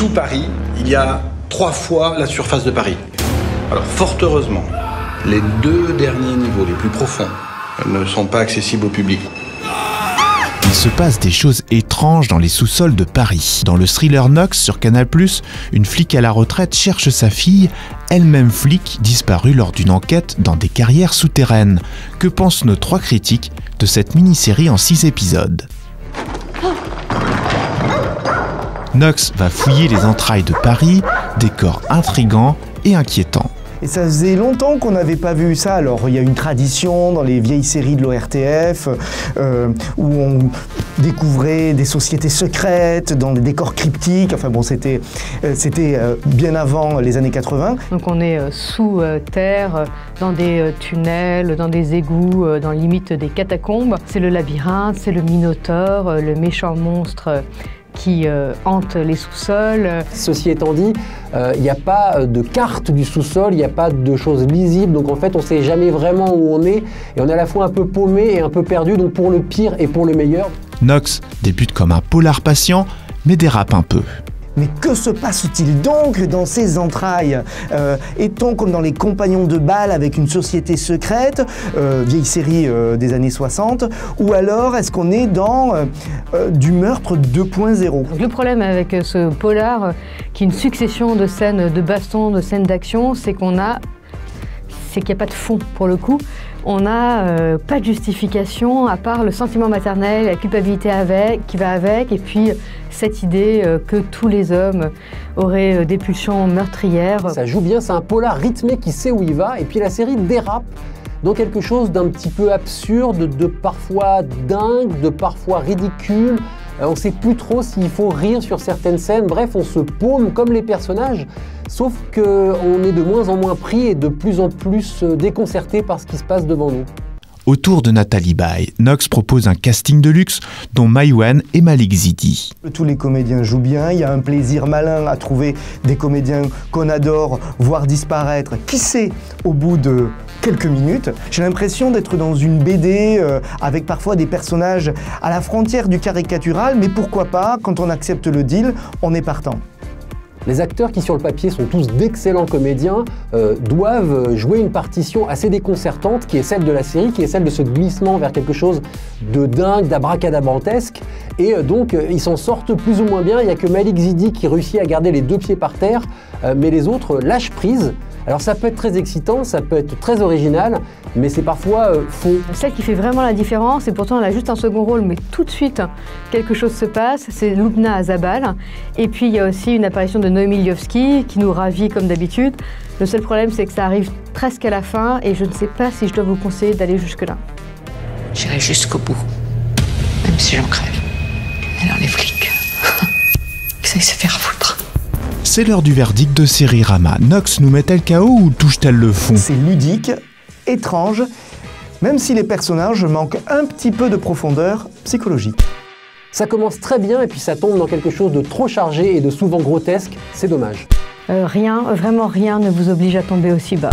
sous Paris, il y a 3 fois la surface de Paris. Alors, fort heureusement, les 2 derniers niveaux les plus profonds ne sont pas accessibles au public. Il se passe des choses étranges dans les sous-sols de Paris. Dans le thriller Nox sur Canal+, une flic à la retraite cherche sa fille, elle-même flic, disparue lors d'une enquête dans des carrières souterraines. Que pensent nos 3 critiques de cette mini-série en 6 épisodes? Nox va fouiller les entrailles de Paris, décor intrigant et inquiétant. Et ça faisait longtemps qu'on n'avait pas vu ça. Alors il y a une tradition dans les vieilles séries de l'ORTF où on découvrait des sociétés secrètes dans des décors cryptiques. Enfin bon, c'était bien avant les années 80. Donc on est sous terre, dans des tunnels, dans des égouts, dans limite des catacombes. C'est le labyrinthe, c'est le Minotaure, le méchant monstre qui hante les sous-sols. Ceci étant dit, il n'y a pas de carte du sous-sol, il n'y a pas de choses lisibles, donc en fait on ne sait jamais vraiment où on est, et on est à la fois un peu paumé et un peu perdu, donc pour le pire et pour le meilleur. Nox débute comme un polar patient, mais dérape un peu. Mais que se passe-t-il donc dans ces entrailles? Est-on comme dans Les Compagnons de Bâle avec une société secrète, vieille série des années 60, ou alors est-ce qu'on est dans du meurtre 2.0? Le problème avec ce polar, qui est une succession de scènes de baston, de scènes d'action, c'est qu'il n'y a pas de fond pour le coup. On n'a pas de justification à part le sentiment maternel, la culpabilité qui va avec, et puis cette idée que tous les hommes auraient des pulsions meurtrières. Ça joue bien, c'est un polar rythmé qui sait où il va, et puis la série dérape dans quelque chose d'un petit peu absurde, de parfois dingue, de parfois ridicule. On ne sait plus trop s'il faut rire sur certaines scènes. Bref, on se paume comme les personnages, sauf qu'on est de moins en moins pris et de plus en plus déconcerté par ce qui se passe devant nous. Autour de Nathalie Baye, Nox propose un casting de luxe dont Maïwenn et Malik Zidi. Tous les comédiens jouent bien, il y a un plaisir malin à trouver des comédiens qu'on adore voir disparaître, qui sait, au bout de quelques minutes. J'ai l'impression d'être dans une BD avec parfois des personnages à la frontière du caricatural, mais pourquoi pas, quand on accepte le deal, on est partant. Les acteurs qui sur le papier sont tous d'excellents comédiens doivent jouer une partition assez déconcertante qui est celle de la série, qui est celle de ce glissement vers quelque chose de dingue, d'abracadabrantesque, et donc ils s'en sortent plus ou moins bien. Il n'y a que Malik Zidi qui réussit à garder les 2 pieds par terre, mais les autres lâchent prise. Alors ça peut être très excitant, ça peut être très original, mais c'est parfois faux. Celle qui fait vraiment la différence, et pourtant elle a juste un second rôle, mais tout de suite quelque chose se passe, c'est Lubna Azabal. Et puis il y a aussi une apparition de Noémie Lvovsky qui nous ravit comme d'habitude. Le seul problème, c'est que ça arrive presque à la fin, et je ne sais pas si je dois vous conseiller d'aller jusque-là. J'irai jusqu'au bout, même si j'en crève. Alors les flics, ça y se faire foutre. C'est l'heure du verdict de Sérirama. Nox nous met-elle KO ou touche-t-elle le fond? C'est ludique, étrange, même si les personnages manquent un petit peu de profondeur psychologique. Ça commence très bien et puis ça tombe dans quelque chose de trop chargé et de souvent grotesque, c'est dommage. Rien, vraiment rien ne vous oblige à tomber aussi bas.